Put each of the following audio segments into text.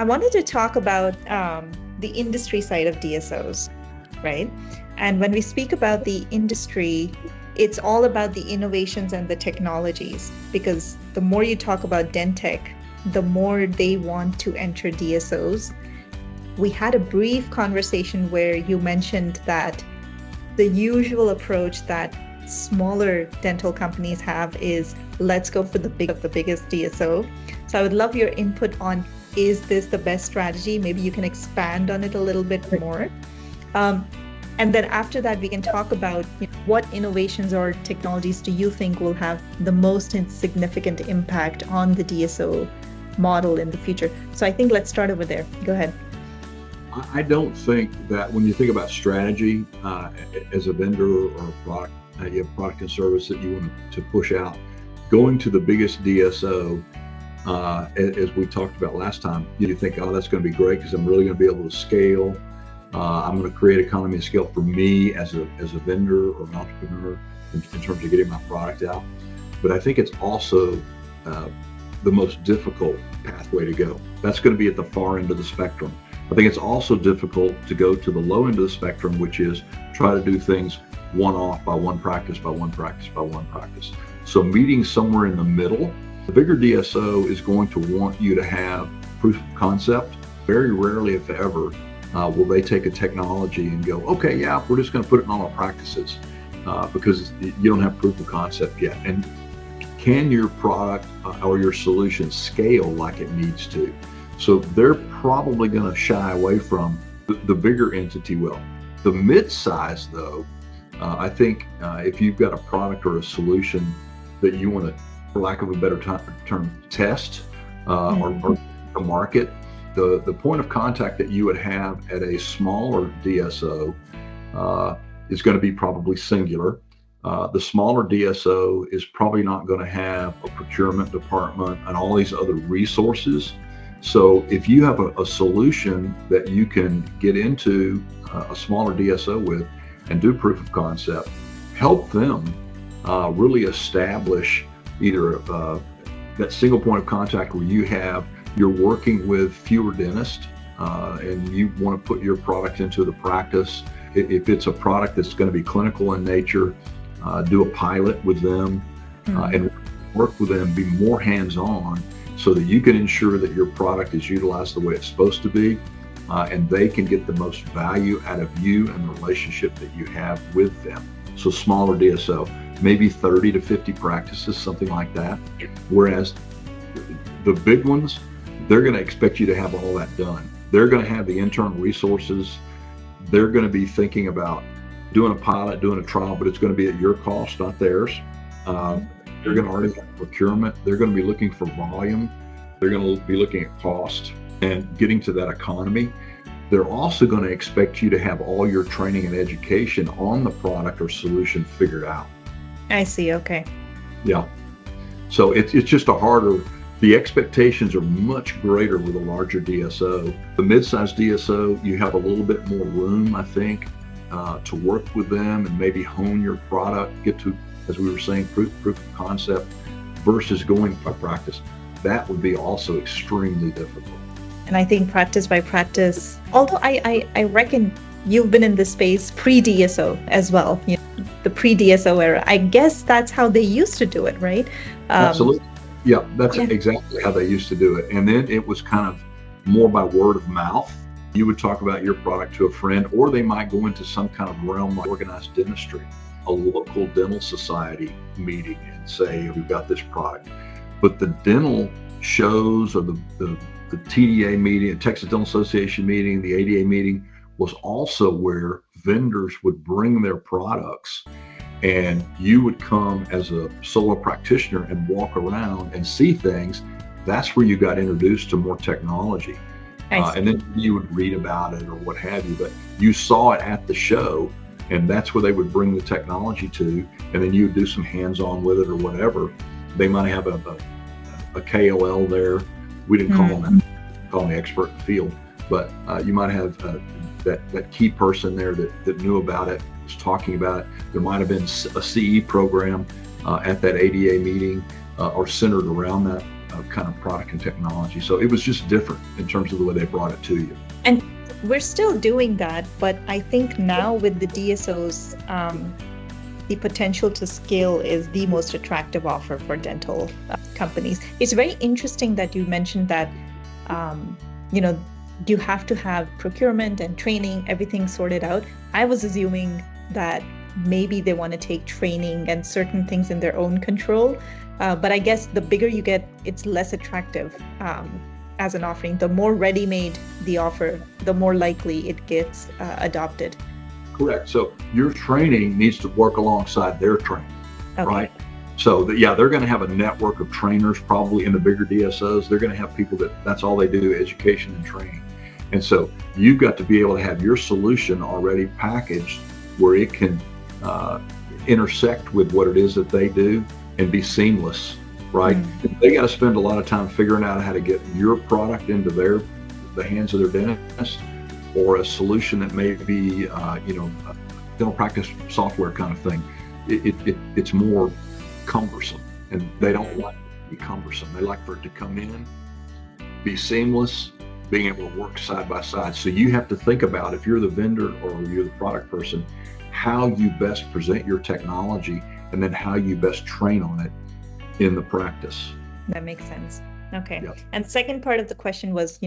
I wanted to talk about the industry side of DSOs, right? And when we speak about the industry, it's all about the innovations and the technologies, because the more you talk about Dentech, the more they want to enter DSOs. We had a brief conversation where you mentioned that the usual approach that smaller dental companies have is let's go for the biggest DSO. So I would love your input on, is this the best strategy? Maybe you can expand on it a little bit more. And then after that, we can talk about what innovations or technologies do you think will have the most significant impact on the DSO model in the future. So I think let's start over there. Go ahead. I don't think that when you think about strategy as a vendor or a product, you have product and service that you want to push out, going to the biggest DSO, as we talked about last time, you think, oh, that's going to be great because I'm really going to be able to scale. I'm going to create economy of scale for me as a vendor or an entrepreneur in terms of getting my product out. But I think it's also the most difficult pathway to go. That's going to be at the far end of the spectrum. I think it's also difficult to go to the low end of the spectrum, which is try to do things one-off by one practice, by one practice, by one practice. So meeting somewhere in the middle, the bigger DSO is going to want you to have proof of concept. Very rarely, if ever, will they take a technology and go, okay, yeah, we're just going to put it in all our practices because you don't have proof of concept yet. And can your product or your solution scale like it needs to? So they're probably going to shy away from the bigger entity will. The mid-size, though, I think if you've got a product or a solution that you want to, for lack of a better term, test or to market, the point of contact that you would have at a smaller DSO is going to be probably singular. The smaller DSO is probably not going to have a procurement department and all these other resources. So if you have a solution that you can get into a smaller DSO with and do proof of concept, help them really establish either that single point of contact where you're working with fewer dentists and you want to put your product into the practice. If it's a product that's going to be clinical in nature, do a pilot with them and work with them, be more hands-on so that you can ensure that your product is utilized the way it's supposed to be and they can get the most value out of you and the relationship that you have with them. So smaller DSO, maybe 30 to 50 practices, something like that. Whereas the big ones, they're going to expect you to have all that done. They're going to have the internal resources. They're going to be thinking about doing a pilot, doing a trial, but it's going to be at your cost, not theirs. They're going to already have procurement. They're going to be looking for volume. They're going to be looking at cost and getting to that economy. They're also going to expect you to have all your training and education on the product or solution figured out. I see. Okay. Yeah. So it's just the expectations are much greater with a larger DSO. The mid-sized DSO, you have a little bit more room, I think, to work with them and maybe hone your product, get to, as we were saying, proof of concept versus going by practice. That would be also extremely difficult. And I think practice by practice, although I reckon you've been in this space pre-DSO as well, the pre-DSO era. I guess that's how they used to do it, right? Absolutely. Yeah, that's exactly how they used to do it. And then it was kind of more by word of mouth. You would talk about your product to a friend, or they might go into some kind of realm like organized dentistry, a local dental society meeting and say, we've got this product. But the dental shows or the TDA meeting, Texas Dental Association meeting, the ADA meeting was also where vendors would bring their products and you would come as a solo practitioner and walk around and see things. That's where you got introduced to more technology. And then you would read about it or what have you, but you saw it at the show and that's where they would bring the technology to, and then you would do some hands-on with it or whatever. They might have a KOL there. We didn't call them the expert in the field, but you might have that key person there that knew about it, was talking about it. There might have been a CE program at that ADA meeting or centered around that kind of product and technology. So it was just different in terms of the way they brought it to you. And we're still doing that, but I think now with the DSOs, the potential to scale is the most attractive offer for dental companies. It's very interesting that you mentioned that, you have to have procurement and training, everything sorted out. I was assuming that maybe they want to take training and certain things in their own control. But I guess the bigger you get, it's less attractive as an offering. The more ready-made the offer, the more likely it gets adopted. Correct. So your training needs to work alongside their training, Okay. right? So they're going to have a network of trainers probably in the bigger DSOs. They're going to have people that's all they do, education and training. And so you've got to be able to have your solution already packaged where it can intersect with what it is that they do and be seamless, right? They got to spend a lot of time figuring out how to get your product into the hands of their dentist, or a solution that may be, dental practice software kind of thing. It's more cumbersome, and they don't like it to be cumbersome. They like for it to come in, be seamless, being able to work side by side. So you have to think about, if you're the vendor or you're the product person, how you best present your technology, and then how you best train on it in the practice. That makes sense. Okay. Yep. And the second part of the question was,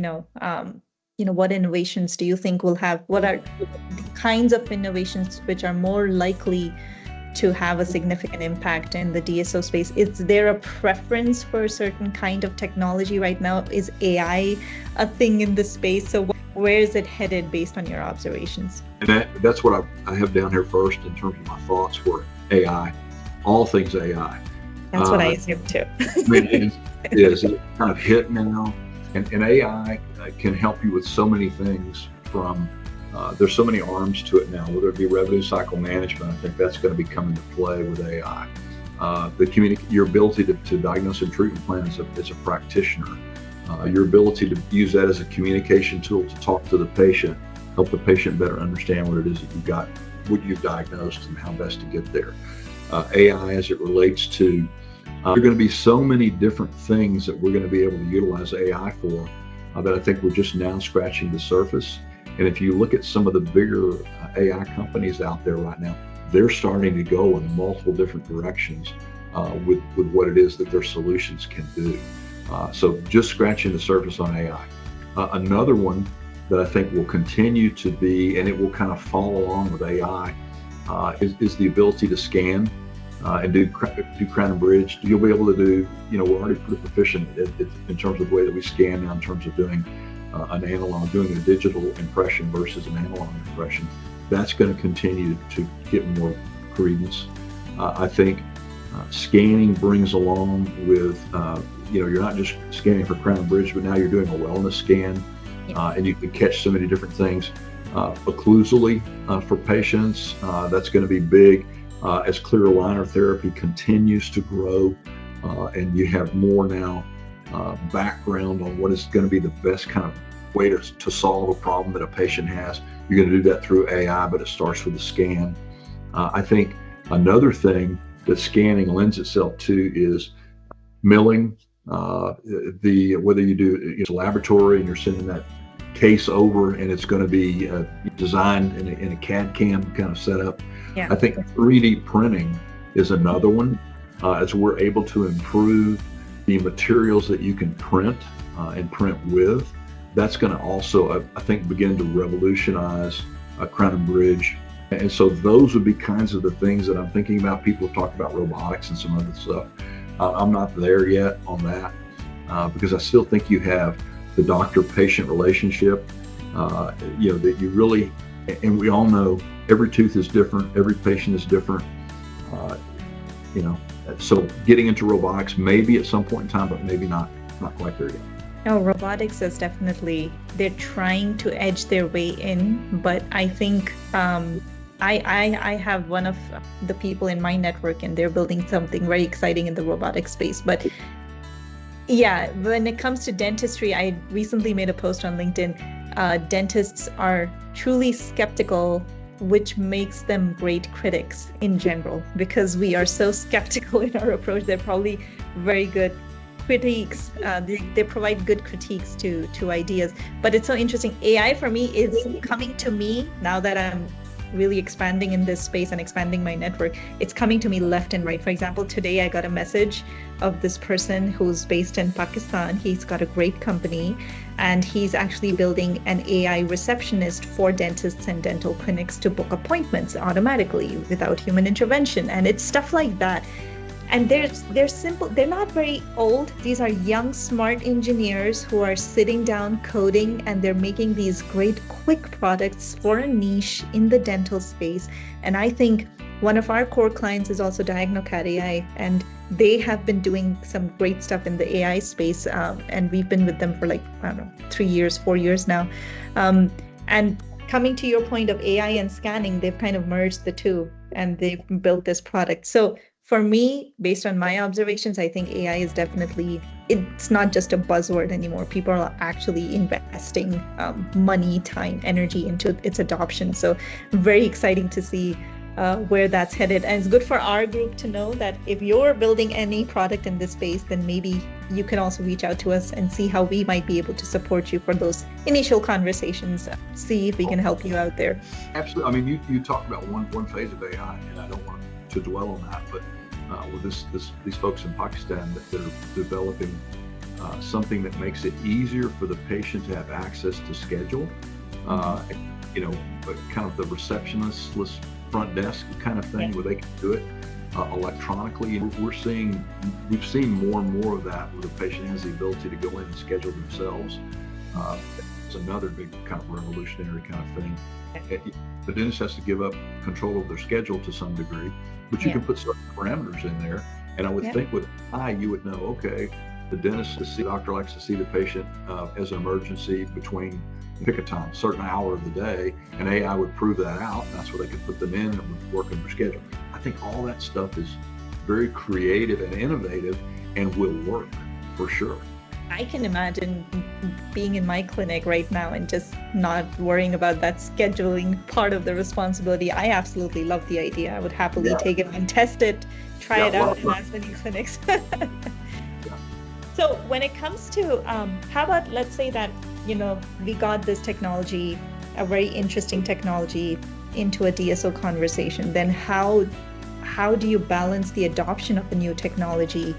what innovations do you think will have? What are the kinds of innovations which are more likely to have a significant impact in the DSO space? Is there a preference for a certain kind of technology right now? Is AI a thing in the space? So where is it headed based on your observations? And that's what I have down here first in terms of my thoughts for AI, all things AI. That's what I assume too. It is kind of hit now, and AI can help you with so many things. From there's so many arms to it now, whether it be revenue cycle management. I think that's going to be coming to play with AI. Your ability to diagnose and treatment plan as a practitioner, your ability to use that as a communication tool to talk to the patient, help the patient better understand what it is that you've got, what you've diagnosed, and how best to get there. AI as it relates to, there are going to be so many different things that we're going to be able to utilize AI for that I think we're just now scratching the surface. And if you look at some of the bigger AI companies out there right now, they're starting to go in multiple different directions with what it is that their solutions can do. So just scratching the surface on AI. Another one that I think will continue to be, and it will kind of follow along with AI, is the ability to scan and do crown and bridge. You'll be able to do, we're already pretty proficient in terms of the way that we scan now, in terms of doing an analog, doing a digital impression versus an analog impression. That's going to continue to get more credence. I think scanning brings along with, you're not just scanning for crown and bridge, but now you're doing a wellness scan, and you can catch so many different things. Occlusally for patients, that's going to be big as clear aligner therapy continues to grow, and you have more now background on what is going to be the best kind of way to solve a problem that a patient has. You're going to do that through AI, but it starts with a scan. I think another thing that scanning lends itself to is milling. Whether you do it's a laboratory and you're sending that case over and it's going to be designed in a CAD/CAM kind of setup. Yeah. I think 3D printing is another one, as we're able to improve the materials that you can print and print with. That's going to also, I think, begin to revolutionize crown and bridge. And so those would be kinds of the things that I'm thinking about. People talk about robotics and some other stuff. I'm not there yet on that because I still think you have the doctor-patient relationship, that you really, and we all know every tooth is different, every patient is different, so getting into robotics maybe at some point in time, but maybe not quite there yet. No, robotics is definitely, they're trying to edge their way in, but I think I have one of the people in my network and they're building something very exciting in the robotic space. But yeah, when it comes to dentistry, I recently made a post on LinkedIn. Dentists are truly skeptical, which makes them great critics in general, because we are so skeptical in our approach. They're probably very good critiques. They provide good critiques to ideas. But it's so interesting. AI for me is coming to me now that I'm really expanding in this space and expanding my network. It's coming to me left and right. For example, today I got a message of this person who's based in Pakistan. He's got a great company and he's actually building an AI receptionist for dentists and dental clinics to book appointments automatically without human intervention. And it's stuff like that. And they're simple. They're not very old. These are young, smart engineers who are sitting down coding, and they're making these great quick products for a niche in the dental space. And I think one of our core clients is also DiagnoCat AI, and they have been doing some great stuff in the AI space. And we've been with them for like, I don't know, 3 years, 4 years now. And coming to your point of AI and scanning, they've kind of merged the two and they've built this product. So for me, based on my observations, I think AI is definitely, it's not just a buzzword anymore. People are actually investing money, time, energy into its adoption. So very exciting to see where that's headed. And it's good for our group to know that if you're building any product in this space, then maybe you can also reach out to us and see how we might be able to support you for those initial conversations, see if we can help you out there. Absolutely. I mean, you talked about one phase of AI, and I don't want to dwell on that, but with these folks in Pakistan that are developing something that makes it easier for the patient to have access to schedule, kind of the receptionistless front desk kind of thing, where they can do it electronically. And we've seen more and more of that, where the patient has the ability to go in and schedule themselves. It's another big kind of revolutionary kind of thing. The dentist has to give up control of their schedule to some degree, but you can put certain parameters in there. And I would think with AI, you would know, okay, the doctor likes to see the patient as an emergency between pick a time, certain hour of the day, and AI would prove that out. And that's where they could put them in and would work in their schedule. I think all that stuff is very creative and innovative and will work for sure. I can imagine being in my clinic right now and just not worrying about that scheduling part of the responsibility. I absolutely love the idea. I would happily take it and test it, try it out in as many clinics. So when it comes to, how about, let's say that, we got this technology, a very interesting technology, into a DSO conversation, then how do you balance the adoption of the new technology,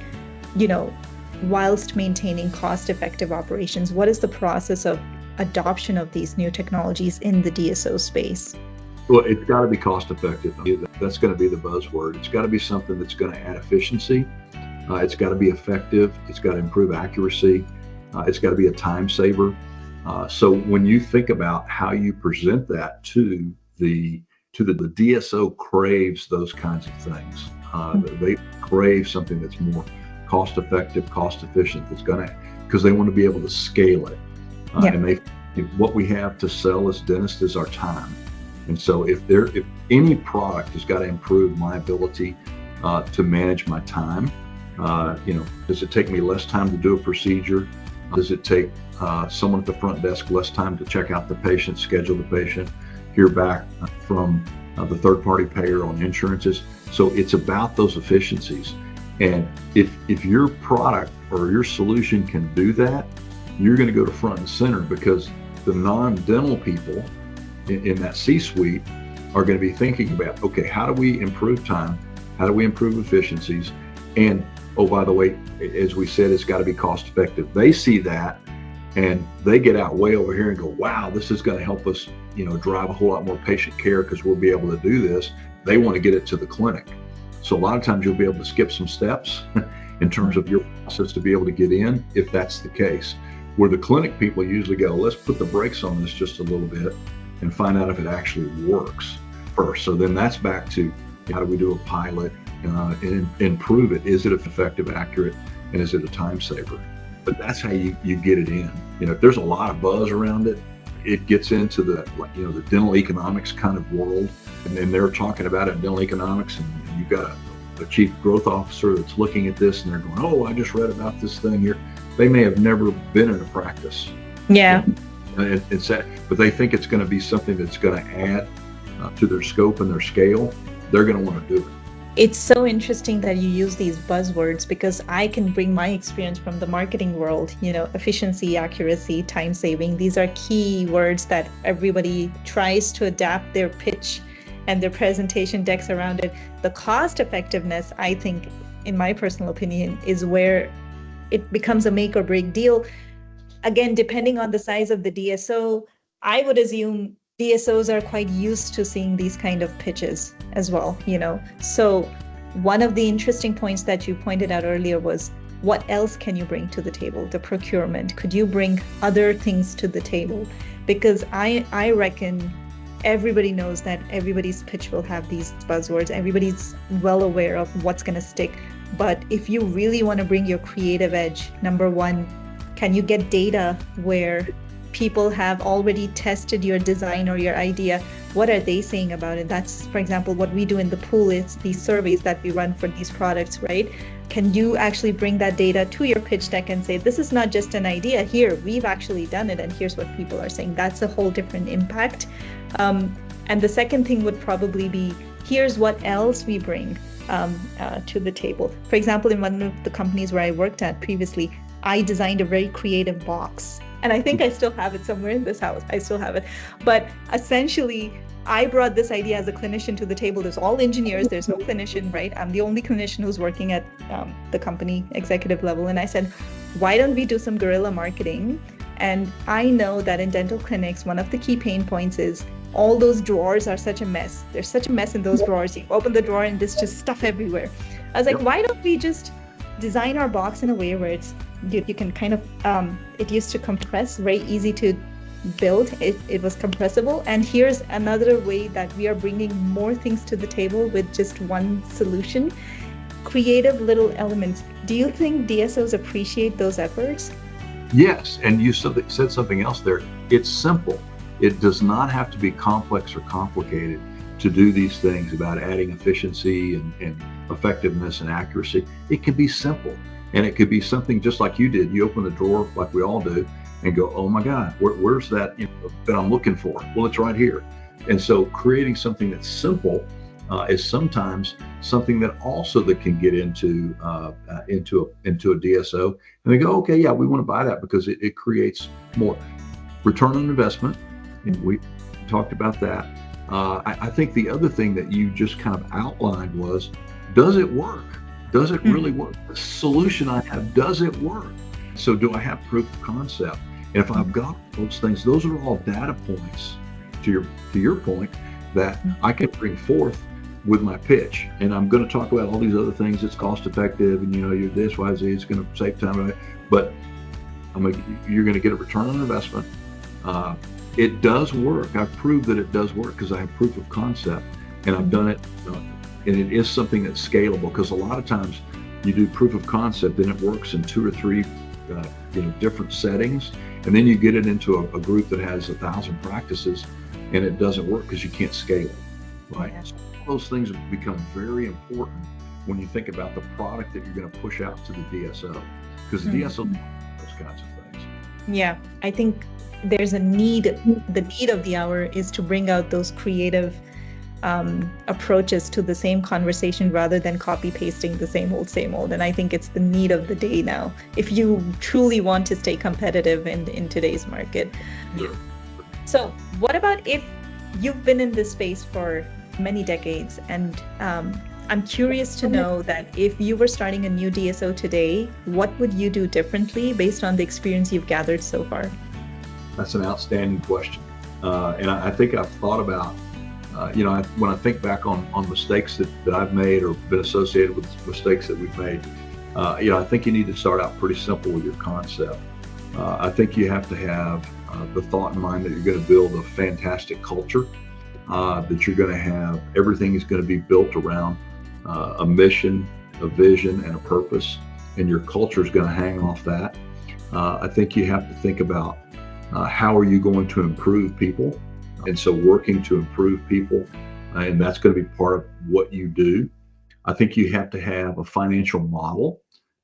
whilst maintaining cost-effective operations? What is the process of adoption of these new technologies in the DSO space? Well, it's got to be cost-effective. That's going to be the buzzword. It's got to be something that's going to add efficiency. It's got to be effective. It's got to improve accuracy. It's got to be a time saver. So when you think about how you present that to the DSO, craves those kinds of things. They crave something that's more cost-effective, cost-efficient. That's because they want to be able to scale it. And what we have to sell as dentists is our time. And so if any product has got to improve my ability to manage my time, does it take me less time to do a procedure? Does it take someone at the front desk less time to check out the patient, schedule the patient, hear back from the third-party payer on insurances? So it's about those efficiencies. And if your product or your solution can do that, you're going to go to front and center, because the non-dental people in that C-suite are going to be thinking about, okay, how do we improve time? How do we improve efficiencies? And, oh, by the way, as we said, it's got to be cost effective. They see that and they get out way over here and go, wow, this is going to help us, drive a whole lot more patient care because we'll be able to do this. They want to get it to the clinic. So a lot of times you'll be able to skip some steps in terms of your process to be able to get in, if that's the case. Where the clinic people usually go, let's put the brakes on this just a little bit and find out if it actually works first. So then that's back to, how do we do a pilot and prove it? Is it effective, accurate, and is it a time saver? But that's how you get it in. If there's a lot of buzz around it, it gets into the dental economics kind of world, and then they're talking about it in dental economics, and you've got a chief growth officer that's looking at this, and they're going, oh, I just read about this thing here. They may have never been in a practice. Yeah. It's that, but they think it's going to be something that's going to add to their scope and their scale. They're going to want to do it. It's so interesting that you use these buzzwords because I can bring my experience from the marketing world, efficiency, accuracy, time saving. These are key words that everybody tries to adapt their pitch and their presentation decks around it. The cost effectiveness, I think, in my personal opinion, is where it becomes a make or break deal. Again, depending on the size of the DSO, I would assume DSOs are quite used to seeing these kind of pitches as well. So one of the interesting points that you pointed out earlier was, what else can you bring to the table? The procurement. Could you bring other things to the table? Because I reckon everybody knows that everybody's pitch will have these buzzwords. Everybody's well aware of what's going to stick. But if you really want to bring your creative edge, number one, can you get data where people have already tested your design or your idea? What are they saying about it? That's, for example, what we do in the pool is these surveys that we run for these products, right? Can you actually bring that data to your pitch deck and say, this is not just an idea, here, we've actually done it, and here's what people are saying? That's a whole different impact. And the second thing would probably be, here's what else we bring to the table. For example, in one of the companies where I worked at previously, I designed a very creative box. And I think I still have it somewhere in this house. I still have it. But essentially, I brought this idea as a clinician to the table. There's all engineers. There's no clinician, right? I'm the only clinician who's working at the company executive level. And I said, why don't we do some guerrilla marketing? And I know that in dental clinics, one of the key pain points is all those drawers are such a mess. There's such a mess in those drawers. You open the drawer and there's just stuff everywhere. I was like, why don't we just design our box in a way where you can kind of, it used to compress, very easy to build. It was compressible. And here's another way that we are bringing more things to the table with just one solution. Creative little elements. Do you think DSOs appreciate those efforts? Yes, and you said something else there. It's simple. It does not have to be complex or complicated to do these things about adding efficiency and effectiveness and accuracy. It can be simple, and it could be something just like you did. You open the drawer like we all do and go, oh my God, where's that that I'm looking for? Well, it's right here. And so creating something that's simple is sometimes something that also that can get into a DSO, and they go, okay, yeah, we want to buy that because it creates more return on investment. And we talked about that. I think the other thing that you just kind of outlined was, does it work? Does it really work? The solution I have, does it work? So do I have proof of concept? And if I've got those things, those are all data points to your point that I can bring forth with my pitch. And I'm going to talk about all these other things. It's cost effective, and you're this, Y, Z, it's going to save time, right? But you're going to get a return on investment. It does work. I've proved that it does work because I have proof of concept, and I've done it. And it is something that's scalable, because a lot of times you do proof of concept and it works in 2 or 3 different settings, and then you get it into a group that has 1,000 practices and it doesn't work because you can't scale it, right? Yeah. So all those things become very important when you think about the product that you're going to push out to the DSO, because the DSO those kinds of things. Yeah, I think there's a need. The need of the hour is to bring out those creative approaches to the same conversation rather than copy pasting the same old. And I think it's the need of the day now, if you truly want to stay competitive in today's market. Yeah. So what about if you've been in this space for many decades, and I'm curious to know that if you were starting a new DSO today, what would you do differently based on the experience you've gathered so far? That's an outstanding question. And I think I've thought about, when I think back on mistakes that I've made or been associated with mistakes that we've made, I think you need to start out pretty simple with your concept. I think you have to have the thought in mind that you're going to build a fantastic culture, that you're going to have, everything is going to be built around a mission, a vision, and a purpose, and your culture is going to hang off that. I think you have to think about how are you going to improve people? And so working to improve people, and that's going to be part of what you do. I think you have to have a financial model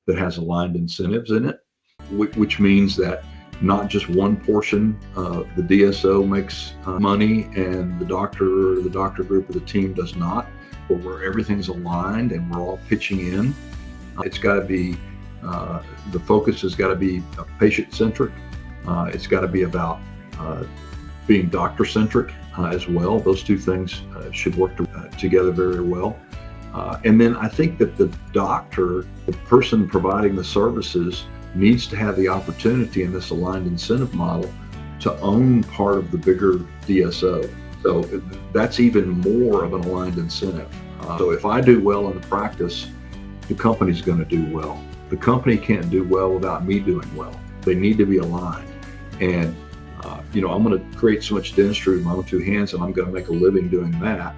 that has aligned incentives in it, which means that not just one portion of the DSO makes money and the doctor or the doctor group or the team does not. where everything's aligned and we're all pitching in. It's got to be, the focus has got to be patient-centric. It's got to be about being doctor-centric as well. Those two things should work together very well. And then I think that the doctor, the person providing the services, needs to have the opportunity in this aligned incentive model to own part of the bigger DSO. So that's even more of an aligned incentive. So if I do well in the practice, the company's going to do well. The company can't do well without me doing well. They need to be aligned. And I'm going to create so much dentistry with my own two hands, and I'm going to make a living doing that.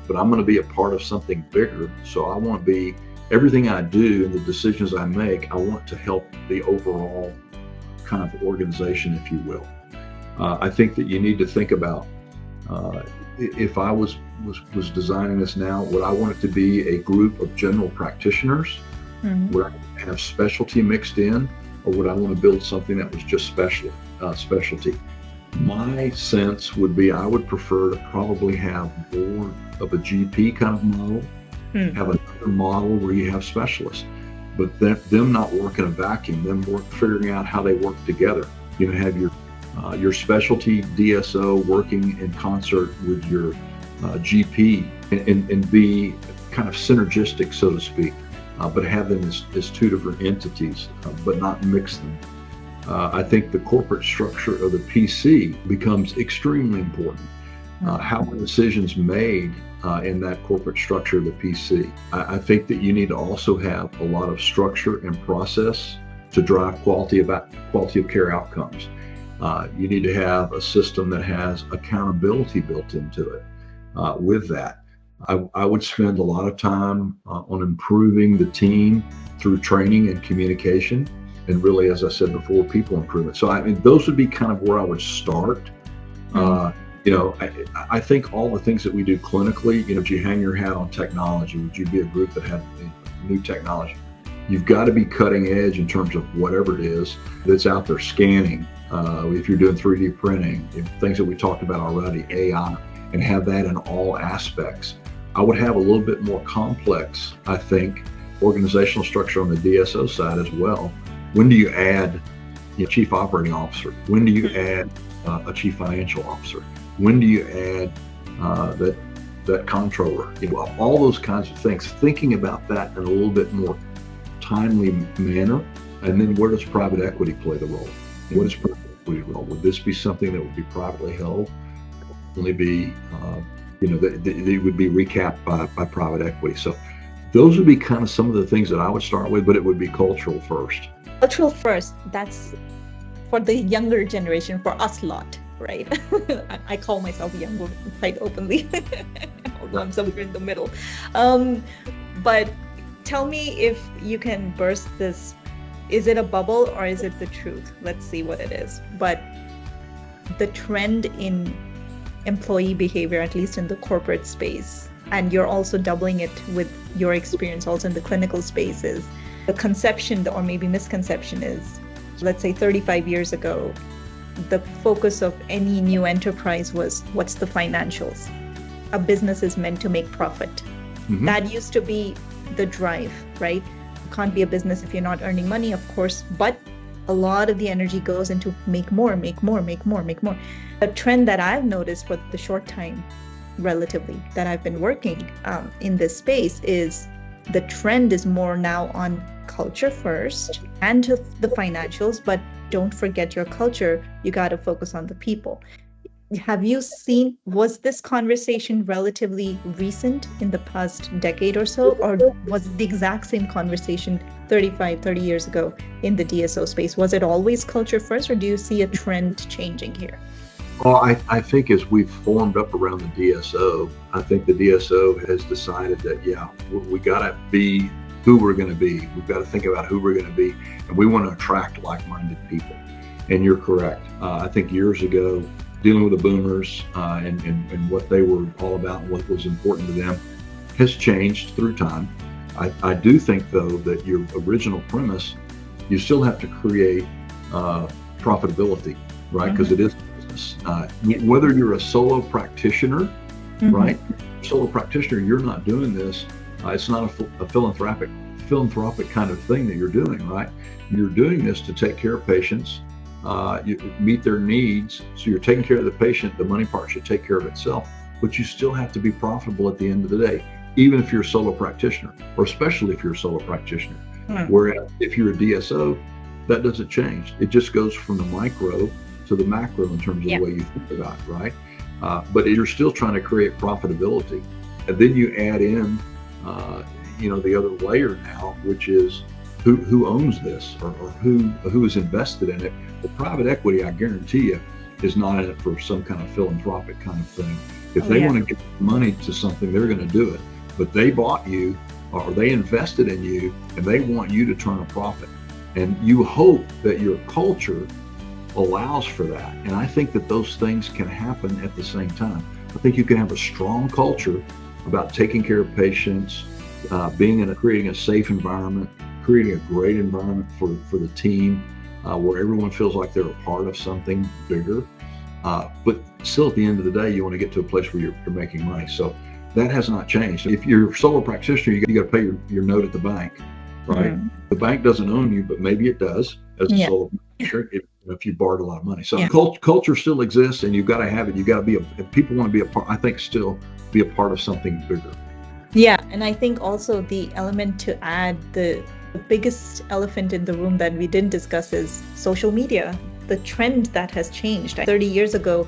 But I'm going to be a part of something bigger. So I want to be, everything I do and the decisions I make, I want to help the overall kind of organization, if you will. I think that you need to think about, if I was designing this now, would I want it to be a group of general practitioners? Mm-hmm. Would I have specialty mixed in, or would I want to build something that was just specialty? My sense would be I would prefer to probably have more of a GP kind of model, have another model where you have specialists, but them not work in a vacuum, them figuring out how they work together. Have your specialty DSO working in concert with your GP and be kind of synergistic, so to speak, but have them as two different entities, but not mix them. I think the corporate structure of the PC becomes extremely important. How are decisions made in that corporate structure of the PC? I think that you need to also have a lot of structure and process to drive quality of care outcomes. You need to have a system that has accountability built into it. With that, I would spend a lot of time on improving the team through training and communication, and really, as I said before, people improvement. So those would be kind of where I would start. I think all the things that we do clinically, if you hang your hat on technology, would you be a group that had new technology? You've got to be cutting edge in terms of whatever it is that's out there, scanning. If you're doing 3D printing, things that we talked about already, AI, and have that in all aspects. I would have a little bit more complex, I think, organizational structure on the DSO side as well. When do you add chief operating officer? When do you add a chief financial officer? When do you add that controller? All those kinds of things. Thinking about that in a little bit more timely manner. And then where does private equity play the role? What is private equity role? Would this be something that would be privately held? Only be, that would be recapped by private equity. So those would be kind of some of the things that I would start with, but it would be cultural first. Cultural first, that's for the younger generation, for us lot, right? I call myself young quite openly, although I'm somewhere in the middle. But tell me if you can burst this. Is it a bubble or is it the truth? Let's see what it is. But the trend in employee behavior, at least in the corporate space, and you're also doubling it with your experience also in the clinical spaces, the conception or maybe misconception is, let's say 35 years ago, the focus of any new enterprise was, what's the financials? A business is meant to make profit. Mm-hmm. That used to be the drive, right? Can't be a business if you're not earning money, of course, but a lot of the energy goes into make more. The trend that I've noticed for the short time, relatively, that I've been working in this space is the trend is more now on culture first and to the financials, but don't forget your culture. You got to focus on the people. Have you seen, was this conversation relatively recent in the past decade or so, or was it the exact same conversation 30 years ago in the DSO space? Was it always culture first, or do you see a trend changing here? Well, I think as we've formed up around the DSO, I think the DSO has decided that, we got to be who we're going to be. We've got to think about who we're going to be, and we want to attract like-minded people. And you're correct. I think years ago, dealing with the boomers and what they were all about and what was important to them has changed through time. I do think, though, that your original premise, you still have to create profitability, right? Because it is business. Whether you're a solo practitioner right? Solo practitioner, you're not doing this. It's not a philanthropic kind of thing that you're doing, right? You're doing this to take care of patients, you meet their needs. So you're taking care of the patient. The money part should take care of itself, but you still have to be profitable at the end of the day, even if you're a solo practitioner, or especially if you're a solo practitioner. Whereas if you're a DSO, that doesn't change. It just goes from the micro to the macro in terms of the way you think about it, right? But you're still trying to create profitability. And then you add in, the other layer now, which is who owns this, or who is invested in it. The private equity, I guarantee you, is not in it for some kind of philanthropic kind of thing. If they want to give money to something, they're going to do it. But they bought you, or they invested in you, and they want you to turn a profit. And you hope that your culture allows for that. And I think that those things can happen at the same time. I think you can have a strong culture about taking care of patients, creating a safe environment, creating a great environment for the team, where everyone feels like they're a part of something bigger. But still, at the end of the day, you want to get to a place where you're making money. So that has not changed. If you're a solo practitioner, you got to pay your note at the bank, right? The bank doesn't own you, but maybe it does as a solo practitioner if you borrowed a lot of money. So culture still exists, and you've got to have it. You got to be if people want to be a part, I think, still be a part of something bigger. Yeah, and I think also the element to add, the biggest elephant in the room that we didn't discuss is social media. The trend that has changed. 30 years ago,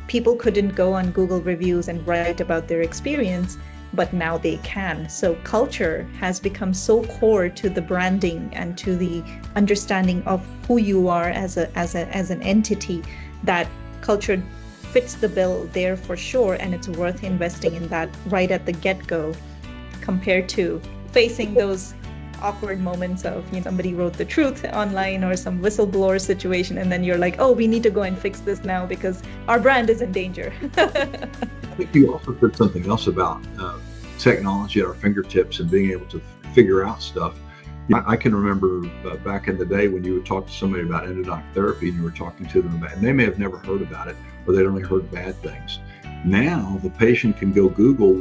people couldn't go on Google reviews and write about their experience, but now they can. So culture has become so core to the branding and to the understanding of who you are as an entity, that culture fits the bill there for sure, and it's worth investing in that right at the get-go, compared to facing those awkward moments of somebody wrote the truth online or some whistleblower situation, and then you're like, oh, we need to go and fix this now because our brand is in danger. I think you also said something else about technology at our fingertips and being able to figure out stuff. I can remember back in the day when you would talk to somebody about endodontic therapy, and you were talking to them about it, and they may have never heard about it, or they'd only heard bad things. Now the patient can go Google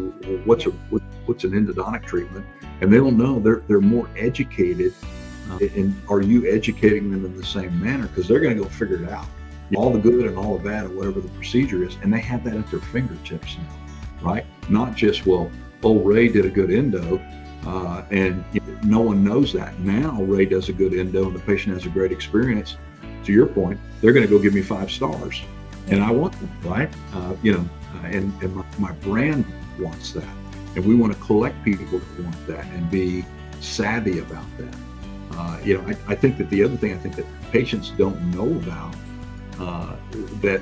what's an endodontic treatment, and they'll know. They're more educated. And are you educating them in the same manner? Because they're going to go figure it out, all the good and all the bad, or whatever the procedure is, and they have that at their fingertips now, right? Not just, well, Ray did a good endo, and no one knows that. Now Ray does a good endo, and the patient has a great experience. To your point, they're going to go give me 5 stars, and I want them, right? And my brand wants that, and we want to collect people that want that and be savvy about that. I think that the other thing I think that patients don't know about, that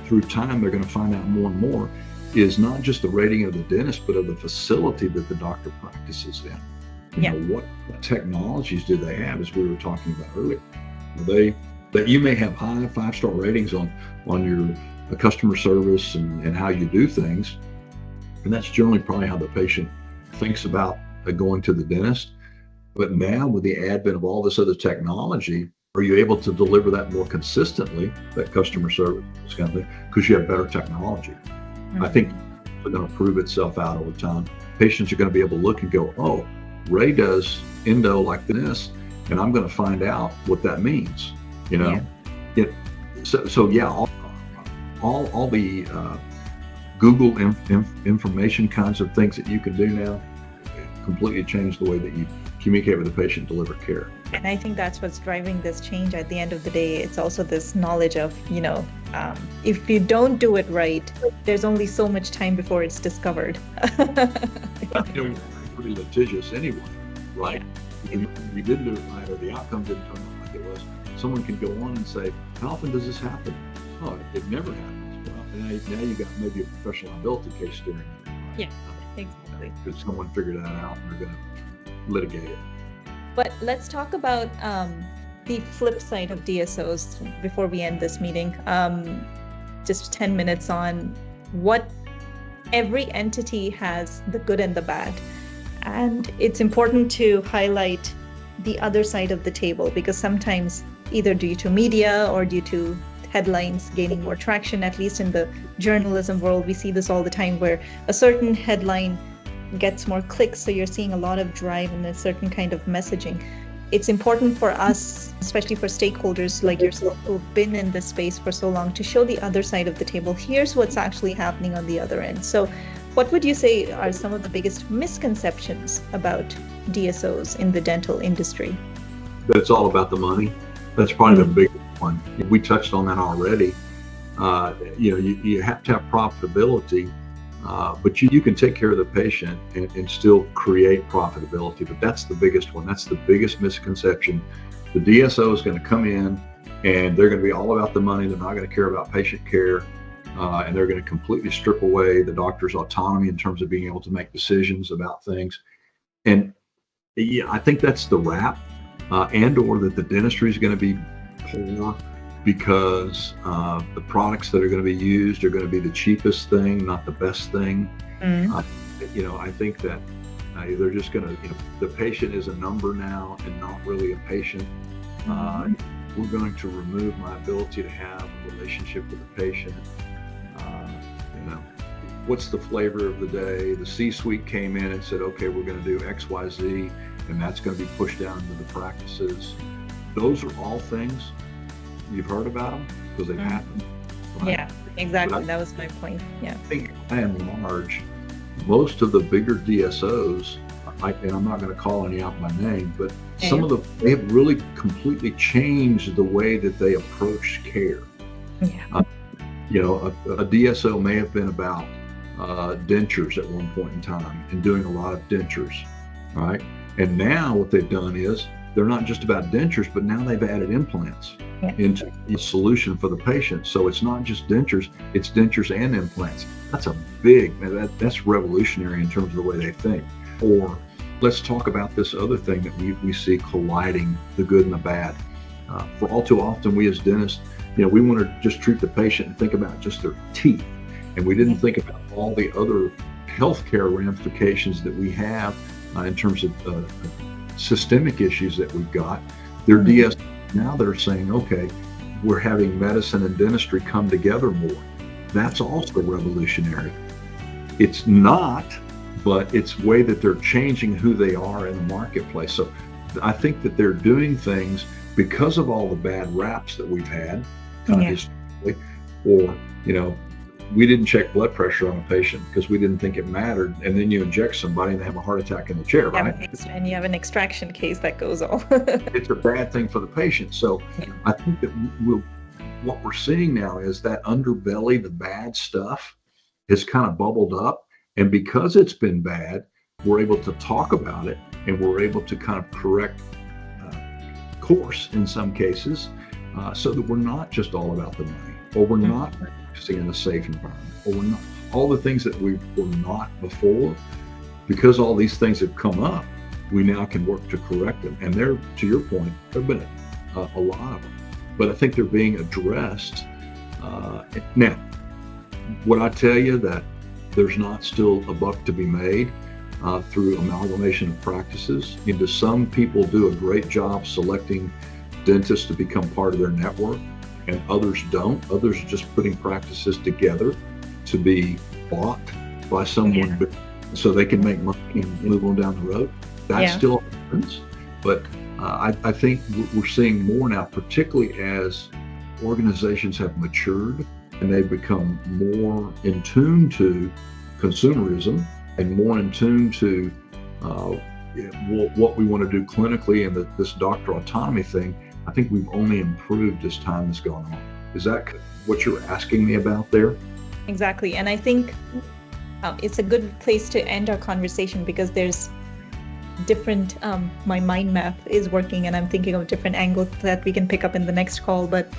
through time they're going to find out more and more, is not just the rating of the dentist, but of the facility that the doctor practices in. What technologies do they have, as we were talking about earlier? That you may have high 5-star ratings on your customer service and how you do things, and that's generally probably how the patient thinks about going to the dentist. But now, with the advent of all this other technology, are you able to deliver that more consistently, that customer service kind of thing, because you have better technology? I think it's going to prove itself out over time. Patients are going to be able to look and go, oh, Ray does endo like this, and I'm going to find out what that means. All the Google information kinds of things that you can do now completely change the way that you communicate with the patient, deliver care. And I think that's what's driving this change at the end of the day. It's also this knowledge of, if you don't do it right, there's only so much time before it's discovered. It's pretty litigious anyway, right? Yeah. If you didn't do it right, or the outcome didn't turn out like it was, someone can go on and say, how often does this happen? Oh, it never happens. Well, now you got maybe a professional liability case steering. Right? Yeah, exactly. Because someone figured that out and they're going to litigate it. But let's talk about the flip side of DSOs before we end this meeting. Just 10 minutes on what every entity has, the good and the bad. And it's important to highlight the other side of the table, because sometimes, either due to media or due to headlines gaining more traction, at least in the journalism world. We see this all the time where a certain headline gets more clicks, so you're seeing a lot of drive and a certain kind of messaging. It's important for us, especially for stakeholders like yourself who've been in this space for so long, to show the other side of the table. Here's what's actually happening on the other end. So what would you say are some of the biggest misconceptions about DSOs in the dental industry? That it's all about the money. That's probably the biggest one. We touched on that already. You have to have profitability, but you can take care of the patient and still create profitability. But that's the biggest one. That's the biggest misconception. The DSO is going to come in and they're going to be all about the money. They're not going to care about patient care. And they're going to completely strip away the doctor's autonomy in terms of being able to make decisions about things. And yeah, I think that's the wrap, and or that the dentistry is going to be poor because the products that are going to be used are going to be the cheapest thing, not the best thing. I think that they're just going to, the patient is a number now and not really a patient. We're going to remove my ability to have a relationship with the patient. What's the flavor of the day? The C-suite came in and said, okay, we're going to do X, Y, Z, and that's going to be pushed down into the practices. Those are all things you've heard about them because they've happened. Right? Yeah, exactly. That was my point. Yeah. I think by and large, most of the bigger DSOs, and I'm not going to call any out by name, but some of them, they have really completely changed the way that they approach care. Yeah. A DSO may have been about dentures at one point in time and doing a lot of dentures, right? And now what they've done is they're not just about dentures, but now they've added implants into the solution for the patient. So it's not just dentures, it's dentures and implants. That's that's revolutionary in terms of the way they think. Or let's talk about this other thing that we see colliding, the good and the bad. For all too often, we as dentists, we want to just treat the patient and think about just their teeth. And we didn't think about all the other healthcare ramifications that we have in terms of systemic issues that we've got. They're DS now they're saying, okay, we're having medicine and dentistry come together more. That's also revolutionary. It's not, but it's way that they're changing who they are in the marketplace. So I think that they're doing things because of all the bad raps that we've had historically, or we didn't check blood pressure on a patient because we didn't think it mattered, and then you inject somebody and they have a heart attack in the chair, right? And you have an extraction case that goes off. It's a bad thing for the patient. So I think that what we're seeing now is that underbelly, the bad stuff, has kind of bubbled up, and because it's been bad, we're able to talk about it, and we're able to kind of correct course in some cases, so that we're not just all about the money, or we're not practicing in a safe environment, or we're not all the things that we were not before. Because all these things have come up, we now can work to correct them. And there, to your point, there have been a lot of them, but I think they're being addressed. Now, would I tell you that there's not still a buck to be made through amalgamation of practices? Some people do a great job selecting dentists to become part of their network, and others don't. Others are just putting practices together to be bought by someone so they can make money and move on down the road. That still happens, but I think we're seeing more now, particularly as organizations have matured and they've become more in tune to consumerism and more in tune to what we want to do clinically, and this doctor autonomy thing. I think we've only improved as time has gone on. Is that what you're asking me about there? Exactly. And I think it's a good place to end our conversation, because there's different, my mind map is working and I'm thinking of different angles that we can pick up in the next call. But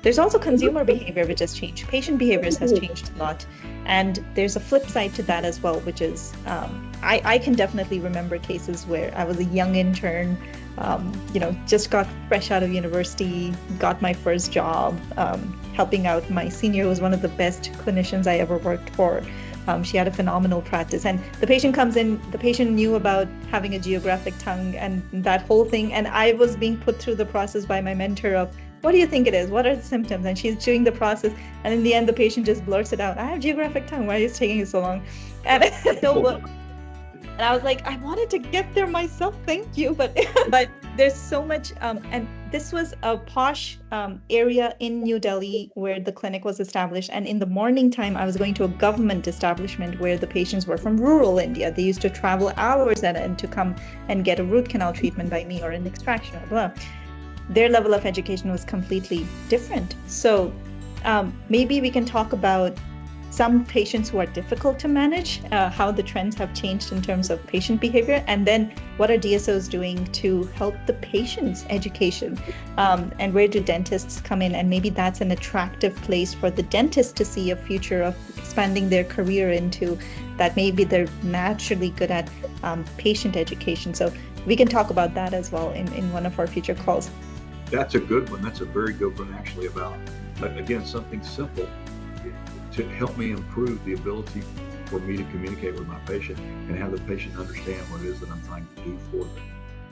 there's also consumer behavior, which has changed. Patient behaviors has changed a lot. And there's a flip side to that as well, which is I can definitely remember cases where I was a young intern, just got fresh out of university, got my first job, helping out my senior, who was one of the best clinicians I ever worked for. She had a phenomenal practice, and the patient comes in, the patient knew about having a geographic tongue and that whole thing. And I was being put through the process by my mentor of, what do you think it is? What are the symptoms? And she's doing the process. And in the end, the patient just blurts it out. I have geographic tongue. Why is it taking so long? And and I was like, I wanted to get there myself. Thank you. But there's so much. And this was a posh area in New Delhi where the clinic was established. And in the morning time, I was going to a government establishment where the patients were from rural India. They used to travel hours and to come and get a root canal treatment by me or an extraction or blah. Their level of education was completely different. So maybe we can talk about some patients who are difficult to manage, how the trends have changed in terms of patient behavior, and then what are DSOs doing to help the patient's education, and where do dentists come in? And maybe that's an attractive place for the dentist to see a future of expanding their career into, that maybe they're naturally good at patient education. So we can talk about that as well in one of our future calls. That's a good one. That's a very good one, actually, about, again, something simple to help me improve the ability for me to communicate with my patient and have the patient understand what it is that I'm trying to do for them.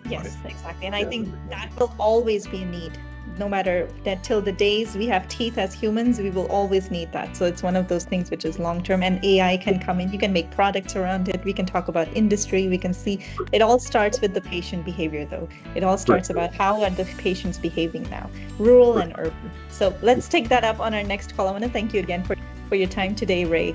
Yes, right? Exactly. And I think that will always be a need. No matter that, till the days we have teeth as humans, we will always need that. So it's one of those things which is long-term, and AI can come in. You can make products around it. We can talk about industry. We can see it all starts with the patient behavior, though. It all starts about how are the patients behaving now, rural and urban. So let's take that up on our next call. I want to thank you again for your time today, Ray.